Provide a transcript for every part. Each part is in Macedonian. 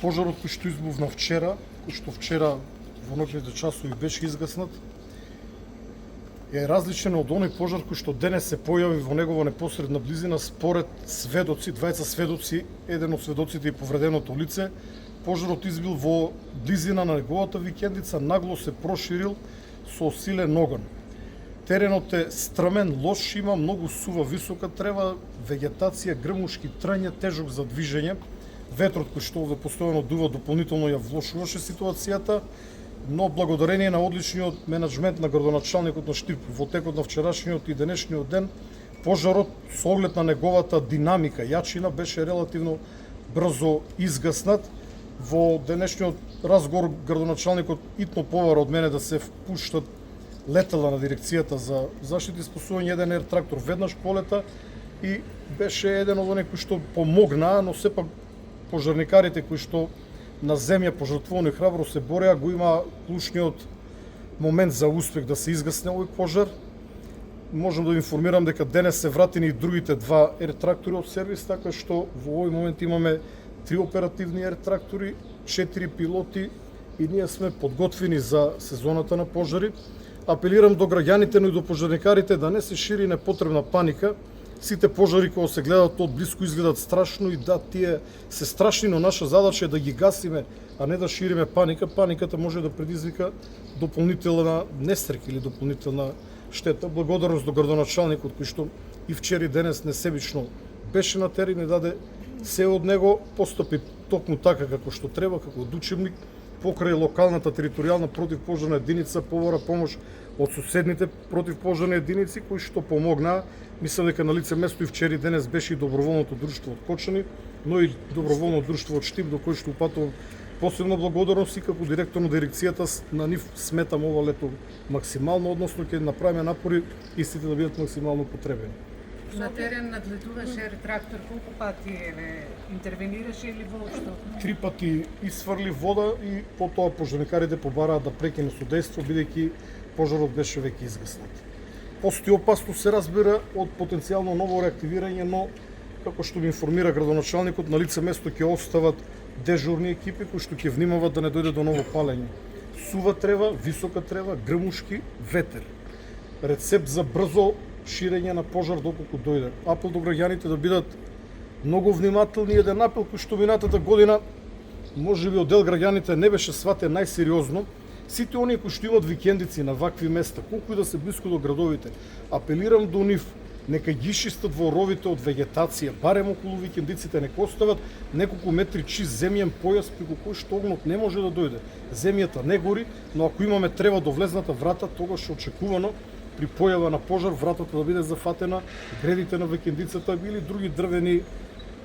Пожарот кој што избувна вчера, кој што вчера во ноќните часови беше изгаснат, е различен од оној пожар кој што денес се појави во негова непосредна близина. Според сведоци, двајца сведоци, еден од сведоците и повреденото лице, пожарот избил во близина на неговата викендица, нагло се проширил со силен оган. Теренот е стрмен, лош, има многу сува висока трева, вегетација, грмушки, трање, тежок за движење. Ветрот кој што овде постојано дува дополнително ја влошуваше ситуацијата, но благодарение на одличниот менаџмент на градоначалникот на Штип во текот на вчерашниот и денешниот ден, пожарот со оглед на неговата динамика, јачина, беше релативно брзо изгаснат. Во денешниот разговор градоначалникот итно повара од мене да се впуштат летала на дирекцијата за заштита и спасување, еден ер трактор веднаш полета и беше еден од оние кои што помогнаа, но сепак пожарникарите кои што на земја пожртвувано и храбро се бореа, го има клучниот момент за успех да се изгасне овој пожар. Можам да ви информирам дека денес се вратени и другите два ер трактори од сервис, така што во овој момент имаме 3 оперативни ер трактори, 4 пилоти и ние сме подготвени за сезоната на пожари. Апелирам до граѓаните, но и до пожарникарите да не се шири непотребна паника. Сите пожари кога се гледат од блиску изгледат страшно и да, тие се страшни, но наша задача е да ги гасиме, а не да шириме паника. Паниката може да предизвика дополнителна несреќа или дополнителна штета. Благодарност до градоначалникот кој што и вчера и денес несебично беше на терен и даде се од него, постапи токму така како што треба, како дучевник, покрај локалната територијална противпожарна единица, повара помош од соседните противпожарни единици кои што помогнаа. Мислам дека на лице место и вчера и денес беше и доброволното друштво од Кочани, но и доброволно друштво од Штип, до кој што упатувам посебна благодарност и како директор на дирекцијата на нив сметам ова лето максимално, односно ќе направиме напори истите да бидат максимално потребени. На терен надлетуваше ер трактор, колку пати интервенираше или воопшто? 3 пати исфрли вода и потоа пожарникарите побараа да прекине судејство, бидејќи пожарот беше веќе изгаснат. Постои опасност, се разбира, од потенцијално ново реактивирање, но како што ми информира градоначалникот, на лице место ќе остават дежурни екипи кои што ќе внимават да не дојде до ново палење. Сува трева, висока трева, грмушки, ветер. Рецепт за брзо ширење на пожар доколку дојде. Апел до граѓаните да бидат многу внимателни. Еден апел кој што минатата година можеби од дел граѓаните не беше сватен најсериозно. Сите оние кои што имат викендици на вакви места, колку и да се блиску до градовите, апелирам до нив нека ги чистат во ровите од вегетација, барем околу викендиците, нека остават неколку метри чист земјен појас преку кој што огнот не може да дојде. Земјата не гори, но ако имаме трева до влезната врата, тогаш очекувано при појава на пожар вратата да биде зафатена, гредите на викендицата или други дрвени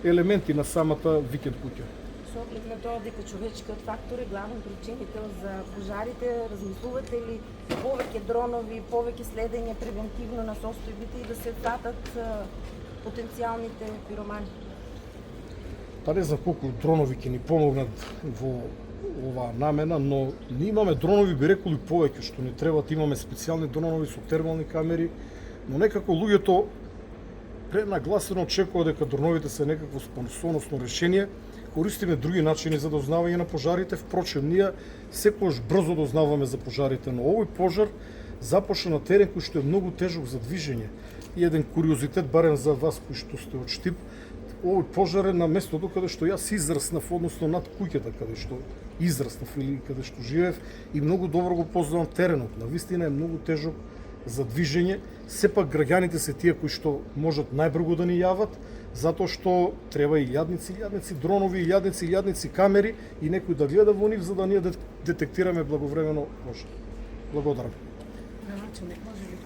елементи на самата викенд куќа. Со оглед на тоа дека човечкиот фактор е главен причинител за пожарите, размислувате ли повеќе дронови, повеќе следење превентивно на состојбите и да се фатат потенцијалните пиромани? Па не знам колку дронови ќе ни помогнат во оваа намена, но ние имаме дронови, би рекол и повеќе што ни требат. Имаме специјални дронови со термални камери, но некако луѓето пренагласено очекува дека дроновите се некакво спасоносно решение. Користиме други начини за дознавање на пожарите. Впрочем, ние секогаш брзо дознаваме за пожарите, но овој пожар започна на терен кој што е многу тежок за движење. И еден куриозитет, барем за вас кои што сте од Штип, овој пожар е на местото каде што јас израснав, односно над куќата каде што израснав или каде што живеев и многу добро го познавам теренот. Навистина е многу тежок за движење. Сепак граѓаните се тие кои што можат најбрзо да ни јават, затоа што треба и јадници дронови, јадници камери и некој да гледа во нив за да ние детектираме благовремено пожар. Благодарам. Градоначалник, може ли